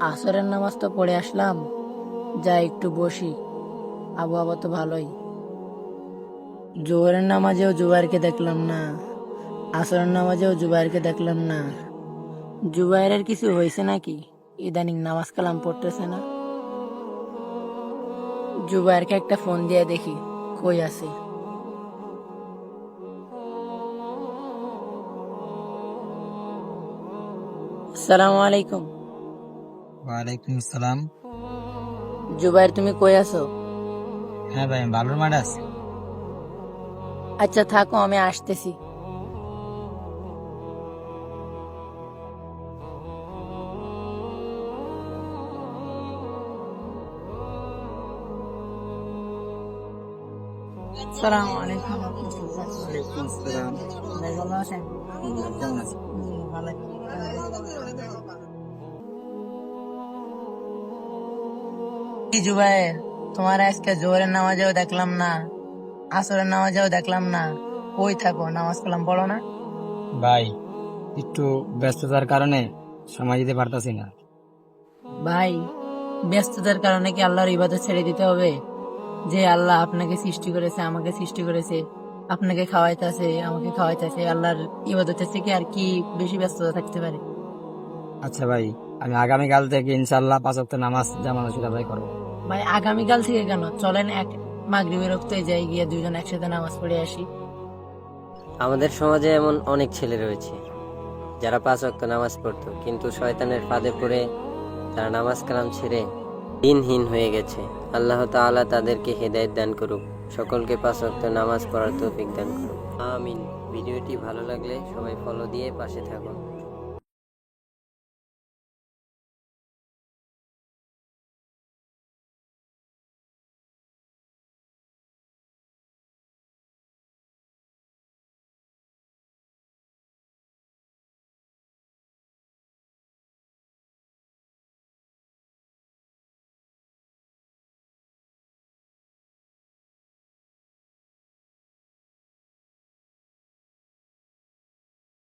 আসরের নামাজ তো পড়ে আসলাম, যাই একটু বসি। আবহাওয়া তো ভালোই। জোহরের নামাজেও জুবাইরকে দেখলাম না, আসরের নামাজেও জুবাইরকে দেখলাম না। জুবাইরের কিছু হয়েছে নাকি? ইদানিং নামাজ কালাম পড়তেছে না। জুবাইরকে একটা ফোন দিয়ে দেখি কই আছে। আসসালামু আলাইকুম। ওয়ালাইকুম আসসালাম। জুবাইর, তুমি কই আছো? হ্যাঁ ভাই, আমি বালুর মাঠে আছি। আচ্ছা থাকো, আমি আসতেছি। আসসালামু আলাইকুম। ওয়ালাইকুম আসসালাম। ভাই ভালো আছেন? কেমন আছেন? জি, ভালোই। কি জুবাইর, তোমার আজকে জোহরের নামাজেও দেখলাম না, আসরের নামাজেও দেখলাম না। কই থাকো, নামাজ কালাম পড়ো না? ভাই, একটু ব্যস্ততার কারণে সময় দিতে পারতাছি না। ভাই, ব্যস্ততার কারণে কি আল্লাহর ইবাদত ছেড়ে দিতে হবে? যে আল্লাহ আপনাকে সৃষ্টি করেছে, আমাকে সৃষ্টি করেছে, আপনাকে খাওয়াইতেছে, আমাকে খাওয়াইতেছে, আল্লাহর ইবাদত থেকে আর কি বেশি ব্যস্ততা থাকতে পারে? আচ্ছা ভাই, আমি আগামীকাল থেকে ইনশাল্লাহ 5 ওয়াক্ত নামাজ জামাতের সাথে আদায় করবো। ভাই আগামীকাল থেকে কেন, চলেন এক মাগরিবের রক্তে যাই, গিয়ে দুইজন একসাথে নামাজ পড়ে আসি। আমাদের সমাজে এমন অনেক ছেলে রয়েছে যারা 5 ওয়াক্ত নামাজ পড়তো, কিন্তু শয়তানের ফাঁদে পড়ে তারা নামাজ কালাম ছেড়ে দিনহীন হয়ে গেছে। আল্লাহ তাআলা তাদেরকে হেদায়েত দান করুক, সকলকে 5 ওয়াক্ত নামাজ পড়ার তৌফিক দান করুক, আমিন। ভিডিওটি ভালো লাগলে সবাই ফলো দিয়ে পাশে থাকুন।